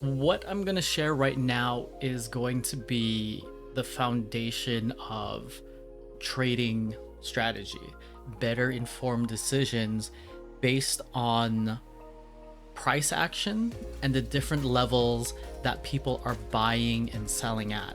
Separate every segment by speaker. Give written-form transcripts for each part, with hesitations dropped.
Speaker 1: What I'm going to share right now is going to be the foundation of trading strategy, better informed decisions based on price action and the different levels that people are buying and selling at.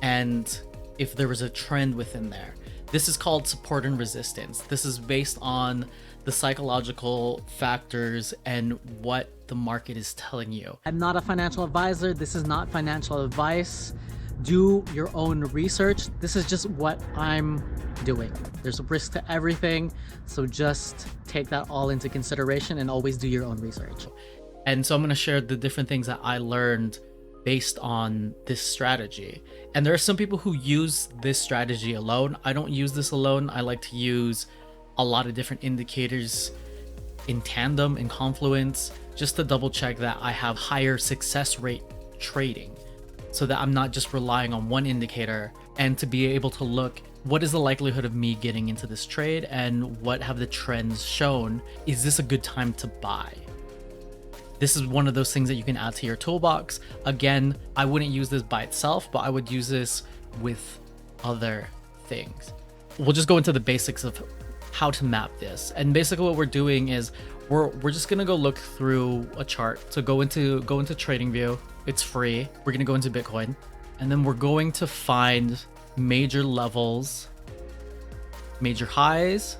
Speaker 1: And if there was a trend within there. This is called support and resistance. This is based on the psychological factors and what the market is telling you.
Speaker 2: I'm not a financial advisor. This is not financial advice. Do your own research. This is just what I'm doing. There's a risk to everything, so just take that all into consideration and always do your own research.
Speaker 1: And so I'm going to share the different things that I learned based on this strategy. And there are some people who use this strategy alone. I don't use this alone. I like to use a lot of different indicators in tandem, in confluence, just to double check that I have higher success rate trading, so that I'm not just relying on one indicator, and to be able to look what is the likelihood of me getting into this trade and what have the trends shown. Is this a good time to buy? This is one of those things that you can add to your toolbox. Again, I wouldn't use this by itself, but I would use this with other things. We'll just go into the basics of how to map this. And basically what we're doing is we're just gonna go look through a chart. So go into TradingView. It's free. We're gonna go into Bitcoin, and then we're going to find major levels, major highs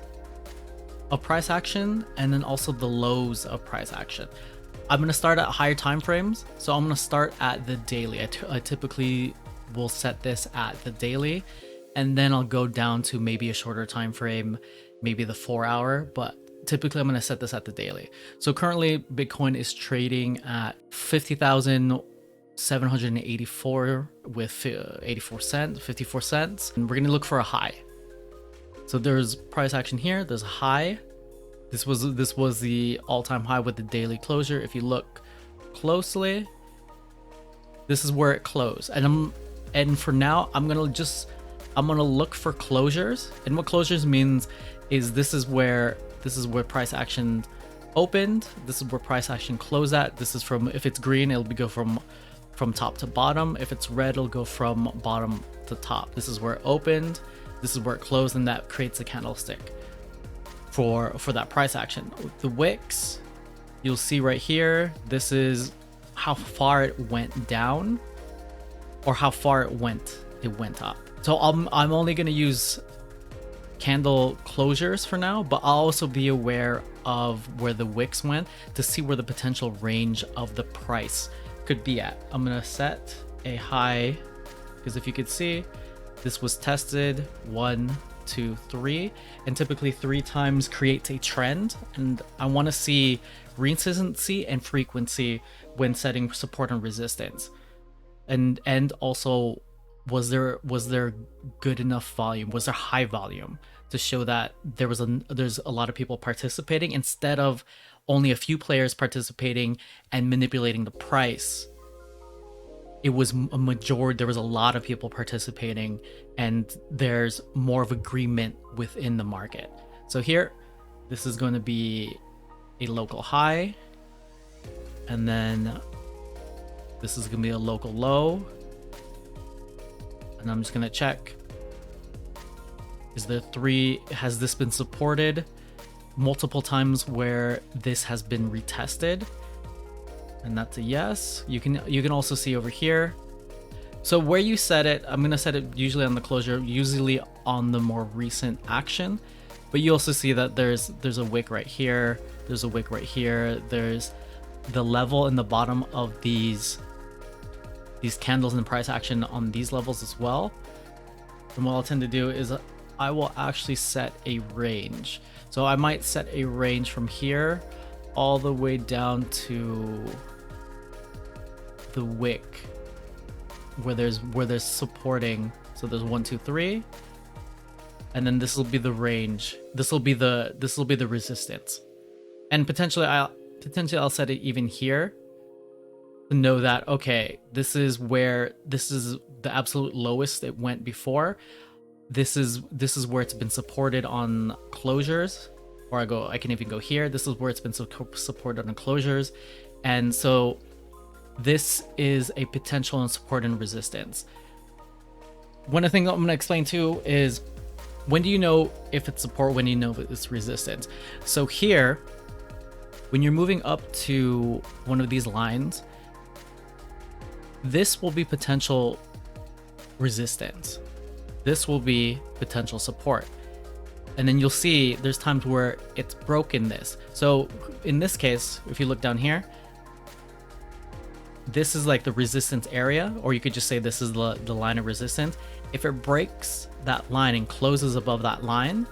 Speaker 1: of price action, and then also the lows of price action. I'm going to start at higher time frames. So I'm going to start at the daily. I typically will set this at the daily, and then I'll go down to maybe a shorter time frame, maybe the 4-hour, but typically I'm going to set this at the daily. So currently Bitcoin is trading at 50,784 with 54 cents. And we're going to look for a high. So there's price action here. There's a high. This was the all-time high with the daily closure. If you look closely, this is where it closed. And for now, I'm gonna look for closures. And what closures means is this is where price action opened. This is where price action closed at. This is from, if it's green, it'll go from top to bottom. If it's red, it'll go from bottom to top. This is where it opened. This is where it closed, and that creates a candlestick for that price action. The wicks, you'll see right here, this is how far it went down or how far it went up. So I'm only going to use candle closures for now, but I'll also be aware of where the wicks went to see where the potential range of the price could be at. I'm going to set a high, because if you could see, this was tested 1, 2, 3, and typically 3 times creates a trend. And I want to see recency and frequency when setting support and resistance, and also was there good enough volume, was there high volume to show that there's a lot of people participating instead of only a few players participating and manipulating the price. It was a majority, there was a lot of people participating, and there's more of agreement within the market. So here, this is going to be a local high, and then this is going to be a local low, and I'm just going to check. Has this been supported multiple times where this has been retested? And that's a yes. You can also see over here. So where you set it, I'm going to set it usually on the closure, usually on the more recent action. But you also see that there's a wick right here. There's a wick right here. There's the level in the bottom of these candles in price action on these levels as well. And what I'll tend to do is I will actually set a range. So I might set a range from here all the way down to the wick where there's supporting. So there's 1, 2, 3, and then this will be the range. This will be the resistance, and potentially I'll set it even here to know that, okay, this is the absolute lowest it went before. This is where it's been supported on closures, or I can even go here. This is where it's been supported on closures. And so this is a potential in support and resistance. One of the things I'm going to explain too is, when do you know if it's support, when do you know if it's resistance? So here, when you're moving up to one of these lines, this will be potential resistance. This will be potential support. And then you'll see there's times where it's broken this. So in this case, if you look down here, this is like the resistance area, or you could just say this is the line of resistance. If it breaks that line and closes above that line,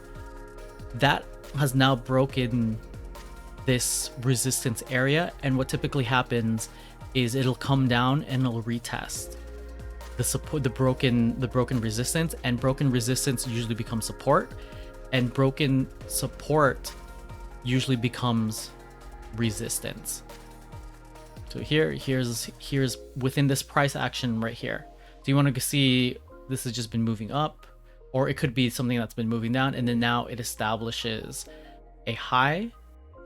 Speaker 1: that has now broken this resistance area. And what typically happens is it'll come down and it'll retest the support, the broken resistance, and broken resistance usually becomes support, and broken support usually becomes resistance. So here's within this price action right here. Do you want to see this has just been moving up, or it could be something that's been moving down, and then now it establishes a high.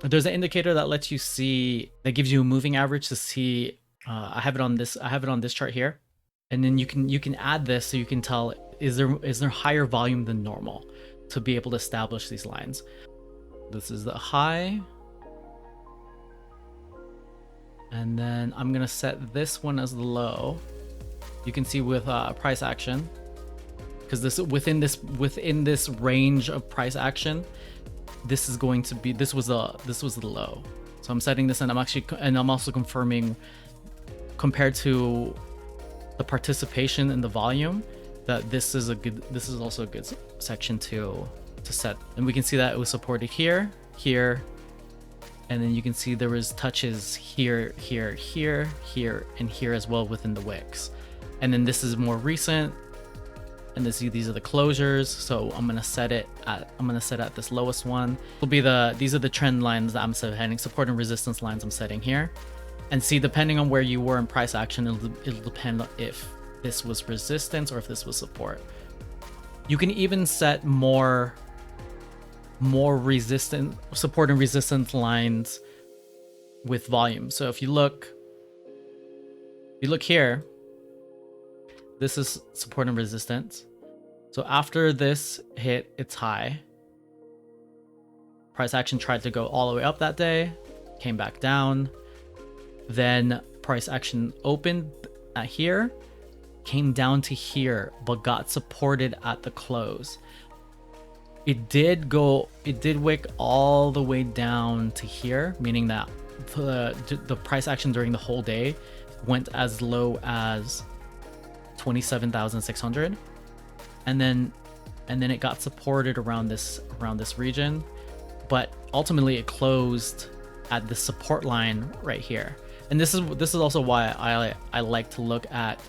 Speaker 1: There's an indicator that lets you see, that gives you a moving average to see. I have it on this chart here, and then you can add this so you can tell, is there higher volume than normal, to be able to establish these lines. This is the high. And then I'm gonna set this one as the low. You can see with price action, because this within this range of price action, this is going to be, this was the low. So I'm setting this, and I'm also confirming, compared to the participation in the volume, that this is also a good section to set. And we can see that it was supported here, and then you can see there was touches here, and here as well within the wicks. And then this is more recent, and these are the closures. So I'm gonna set it at this lowest one. These are the trend lines that I'm setting, support and resistance lines I'm setting here. And see, depending on where you were in price action, it'll depend on if this was resistance or if this was support. You can even set more resistant support and resistance lines with volume. So if you look here, this is support and resistance. So after this hit its high, price action tried to go all the way up that day, came back down. Then price action opened at here, came down to here, but got supported at the close. It did wick all the way down to here, meaning that the price action during the whole day went as low as 27,600, and then it got supported around this region, but ultimately it closed at the support line right here. And this is also why I like to look at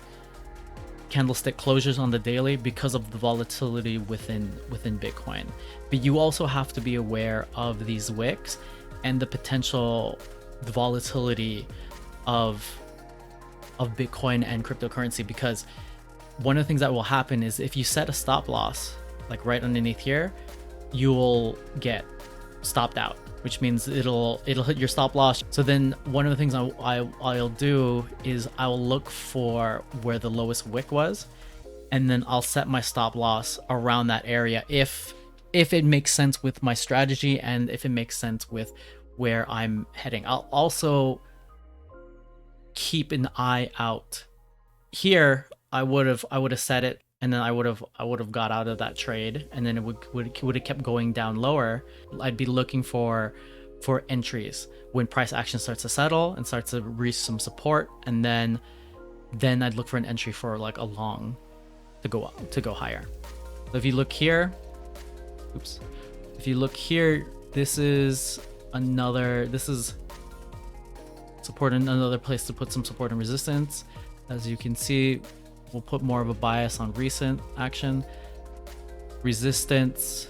Speaker 1: candlestick closures on the daily, because of the volatility within Bitcoin. But you also have to be aware of these wicks and the potential volatility of Bitcoin and cryptocurrency, because one of the things that will happen is if you set a stop loss like right underneath here, you'll get stopped out, which means it'll hit your stop loss. So then one of the things I'll do is I'll look for where the lowest wick was, and then I'll set my stop loss around that area if it makes sense with my strategy and if it makes sense with where I'm heading. I'll also keep an eye out here. I would have set it, and then I would have got out of that trade, and then it would have kept going down lower. I'd be looking for entries when price action starts to settle and starts to reach some support, and then I'd look for an entry for like a long to go higher. So if you look here, this is support, another place to put some support and resistance. As you can see, we'll put more of a bias on recent action. Resistance,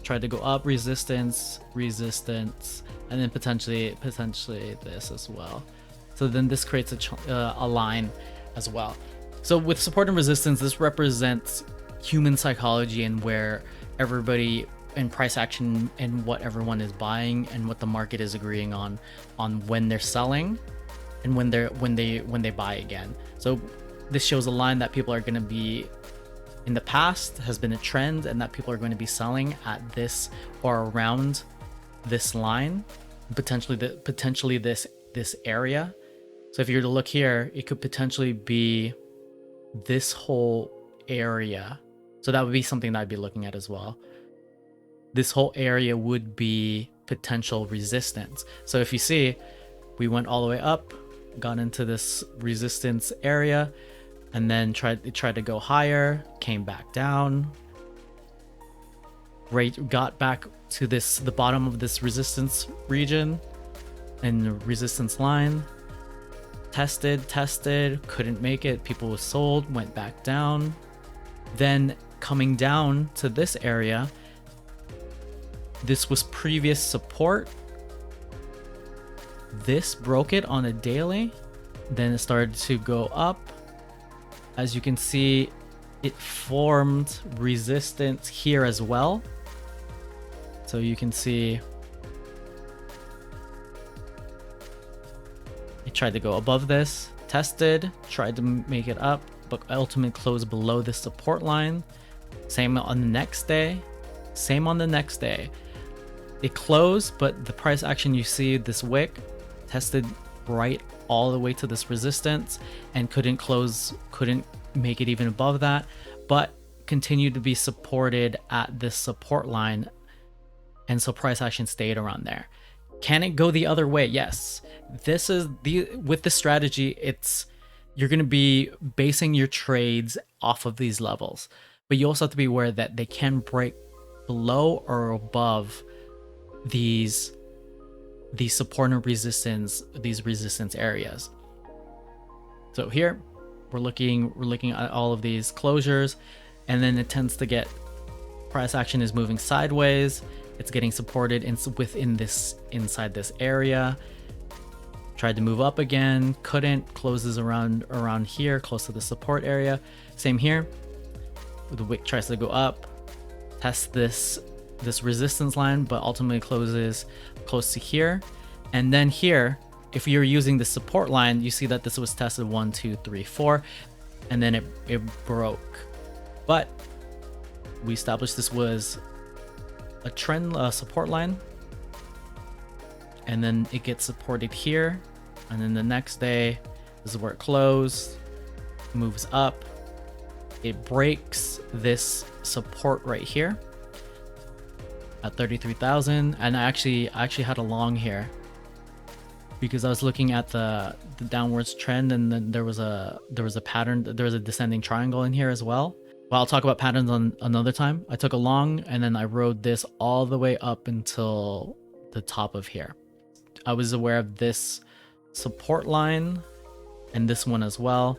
Speaker 1: tried to go up, resistance, and then potentially this as well. So then this creates a line as well. So with support and resistance, this represents human psychology and where everybody and price action and what everyone is buying and what the market is agreeing on when they're selling and when they buy again. So this shows a line that people are going to be, in the past has been a trend, and that people are going to be selling at this or around this line, potentially this area. So if you were to look here, it could potentially be this whole area. So that would be something that I'd be looking at as well. This whole area would be potential resistance. So if you see, we went all the way up, got into this resistance area, and then tried to go higher, came back down, got back to the bottom of this resistance region and resistance line, tested, couldn't make it, people was sold, went back down, then coming down to this area, this was previous support, this broke it on a daily, then it started to go up. As you can see, it formed resistance here as well. So you can see it tried to go above this, tested, tried to make it up, but ultimately closed below the support line. Same on the next day, It closed, but the price action, you see this wick tested right all the way to this resistance and couldn't make it even above that, but continued to be supported at this support line. And so price action stayed around there. Can it go the other way? Yes. With this strategy, you're going to be basing your trades off of these levels, but you also have to be aware that they can break below or above these support and resistance, these resistance areas. So here we're looking at all of these closures, and then it tends to get, price action is moving sideways. It's getting supported inside this area. Tried to move up again, couldn't, closes around here, close to the support area. Same here. The wick tries to go up, test this resistance line, but ultimately closes close to here. And then here, if you're using the support line, you see that this was tested 1, 2, 3, 4, and then it broke. But we established this was a trend support line, and then it gets supported here, and then the next day, this is where it closed, moves up, it breaks this support right here at 33,000, and I actually had a long here because I was looking at the downwards trend, and then there was a pattern, there was a descending triangle in here as well. Well, I'll talk about patterns on another time. I took a long, and then I rode this all the way up until the top of here. I was aware of this support line and this one as well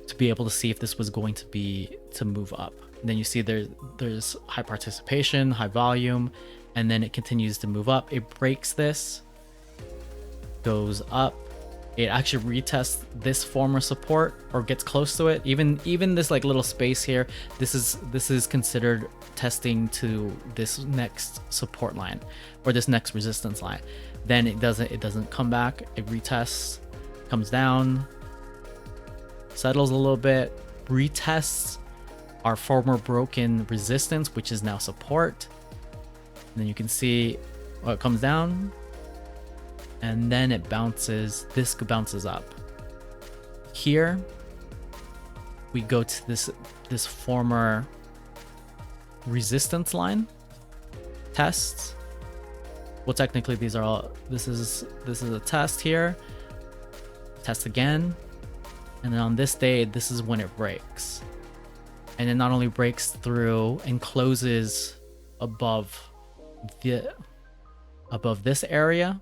Speaker 1: to be able to see if this was going to move up. And then you see there's high participation, high volume, and then it continues to move up. It breaks this, goes up. It actually retests this former support or gets close to it. Even this like little space here, this is considered testing to this next support line or this next resistance line. Then it doesn't come back. It retests, comes down, settles a little bit, retests our former broken resistance, which is now support. And then you can see it comes down, and then it bounces. This bounces up. Here we go to this former resistance line tests. Well, technically these are all, this is a test here, test again, and then on this day, this is when it breaks. And it not only breaks through and closes above this area,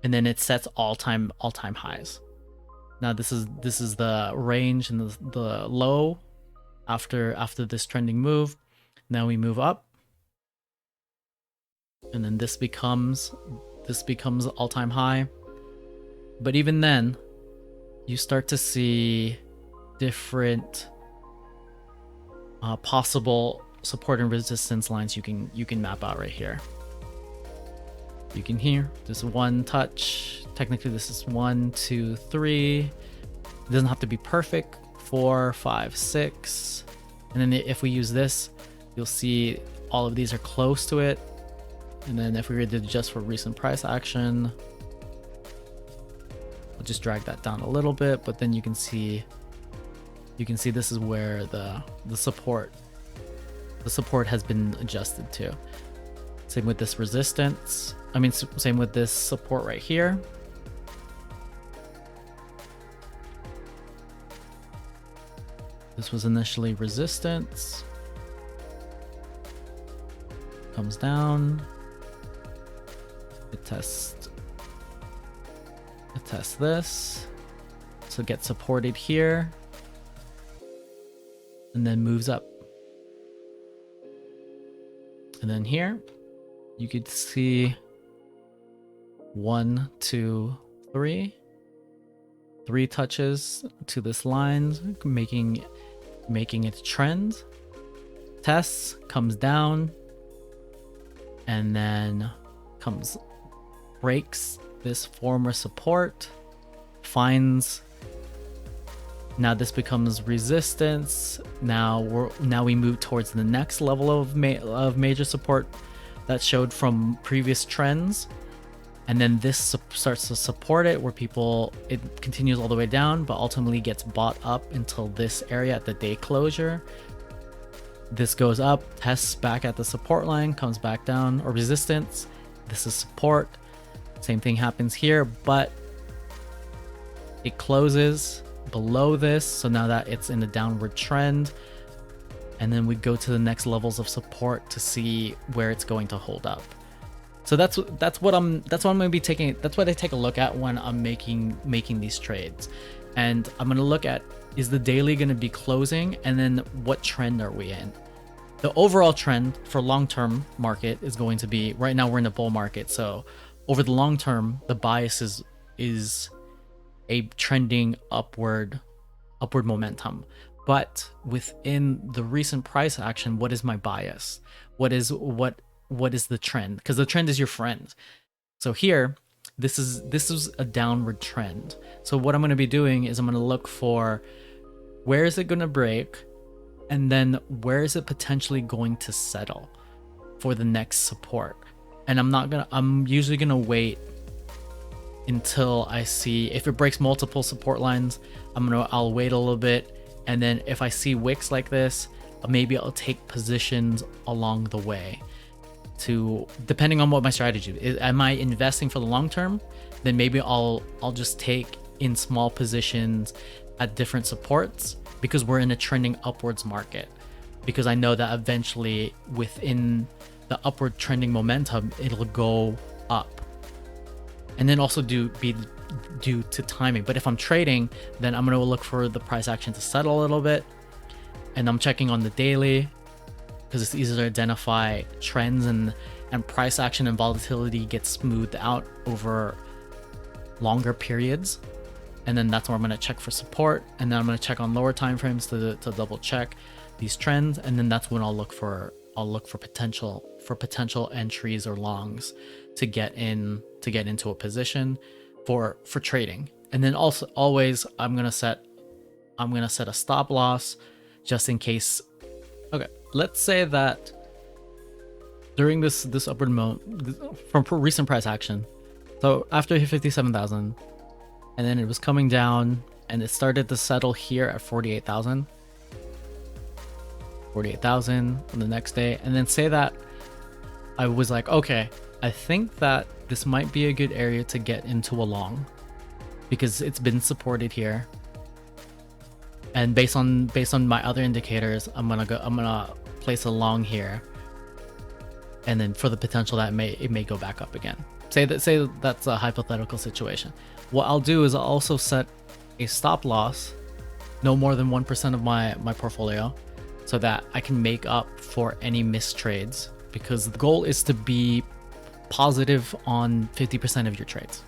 Speaker 1: and then it sets all-time highs. Now this is the range and the low after this trending move. Now we move up, and then this becomes all-time high. But even then, you start to see different possible support and resistance lines you can map out right here. You can hear this one touch. Technically, this is 1, 2, 3. It doesn't have to be perfect. 4, 5, 6. And then if we use this, you'll see all of these are close to it. And then if we were to adjust for recent price action, I'll just drag that down a little bit, but then you can see this is where the support has been adjusted to. Same with this resistance. I mean, same with this support right here. This was initially resistance. Comes down. It tests this. So it gets supported here. And then moves up. And then here, you could see 1, 2, 3. 3 touches to this line, making it trend. Tests, comes down, and then breaks this former support, finds. Now this becomes resistance. Now we move towards the next level of major support that showed from previous trends, and then this starts to support it, where it continues all the way down, but ultimately gets bought up until this area at the day closure. This goes up, tests back at the support line, comes back down, or resistance. This is support. Same thing happens here, but it closes below this, so now that it's in a downward trend, and then we go to the next levels of support to see where it's going to hold up. So that's what I'm going to be taking. That's what I take a look at when I'm making these trades, and I'm going to look at, is the daily going to be closing, and then what trend are we in? The overall trend for long-term market is going to be, right now we're in a bull market, so over the long term, the bias is a trending upward momentum. But within the recent price action, what is my bias? What is the trend? Because the trend is your friend. So here, this is a downward trend. So what I'm going to be doing is I'm going to look for, where is it going to break, and then where is it potentially going to settle for the next support. And I'm usually going to wait until I see if it breaks multiple support lines. I'll wait a little bit, and then if I see wicks like this, maybe I'll take positions along the way, depending on what my strategy is. Am I investing for the long term? Then maybe I'll just take in small positions at different supports, because we're in a trending upwards market, because I know that eventually within the upward trending momentum, it'll go up. And then also be due to timing. But if I'm trading, then I'm going to look for the price action to settle a little bit, and I'm checking on the daily, because it's easier to identify trends, and price action and volatility gets smoothed out over longer periods. And then that's where I'm going to check for support, and then I'm going to check on lower time frames to double check these trends, and then that's when I'll look for potential entries or longs to get into a position for trading. And then also always I'm gonna set a stop loss just in case. Okay, let's say that during this upward from recent price action, so after it hit 57,000, and then it was coming down, and it started to settle here at 48,000 on the next day. And then say that I was like, okay, I think that this might be a good area to get into a long, because it's been supported here, and based on my other indicators, I'm gonna place a long here, and then for the potential that it may go back up again. Say that's a hypothetical situation. What I'll do is I'll also set a stop loss, no more than 1% of my portfolio, so that I can make up for any missed trades, because the goal is to be positive on 50% of your trades,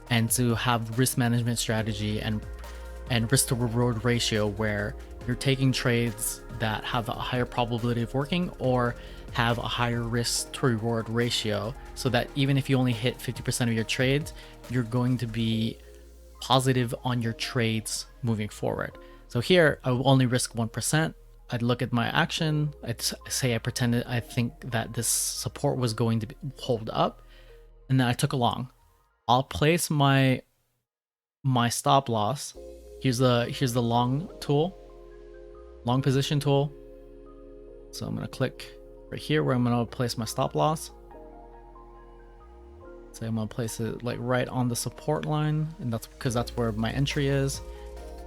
Speaker 1: and to have risk management strategy and risk to reward ratio where you're taking trades that have a higher probability of working or have a higher risk to reward ratio, so that even if you only hit 50% of your trades, you're going to be positive on your trades moving forward. So here I will only risk 1%. I'd look at my action. I'd say I think that this support was going to hold up, and then I took a long. I'll place my stop loss. Here's the long tool, long position tool. So I'm gonna click right here where I'm gonna place my stop loss. So I'm gonna place it like right on the support line, and that's because that's where my entry is.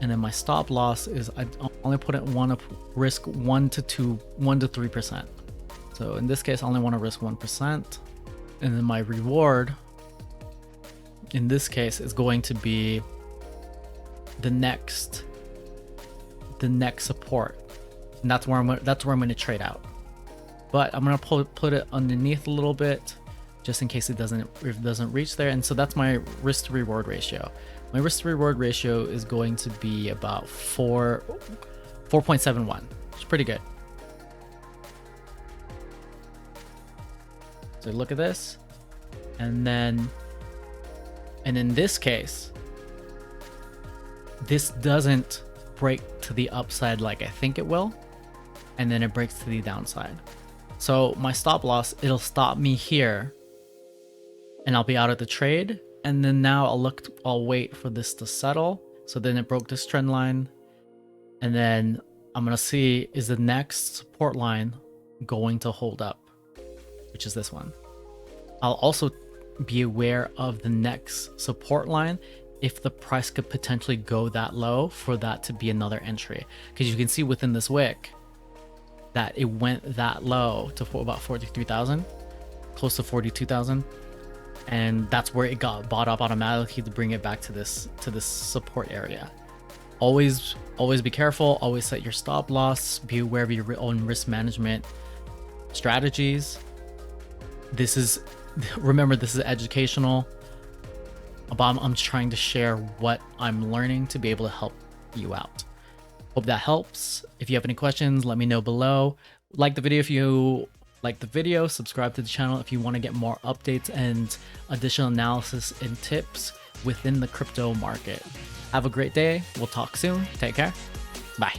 Speaker 1: And then my stop loss is I only put it risk 1 to 3%. So in this case, I only want to risk 1%. And then my reward in this case is going to be the next support, and that's where I'm going to trade out. But I'm going to put it underneath a little bit, just in case it doesn't reach there. And so that's my risk to reward ratio. My risk to reward ratio is going to be about 4.71. It's pretty good. So look at this, and in this case, this doesn't break to the upside like I think it will, and then it breaks to the downside. So my stop loss, it'll stop me here, and I'll be out of the trade. And then now I'll wait for this to settle. So then it broke this trend line, and then I'm gonna see, is the next support line going to hold up, which is this one. I'll also be aware of the next support line if the price could potentially go that low for that to be another entry, because you can see within this wick that it went that low to about 43,000, close to 42,000, and that's where it got bought up automatically to bring it back to this support area. Always be careful. Always set your stop loss. Be aware of your own risk management strategies. Remember, this is educational. I'm trying to share what I'm learning to be able to help you out. Hope that helps. If you have any questions, let me know below. Like the video if you like the video. Subscribe to the channel if you want to get more updates and additional analysis and tips within the crypto market. Have a great day. We'll talk soon. Take care. Bye.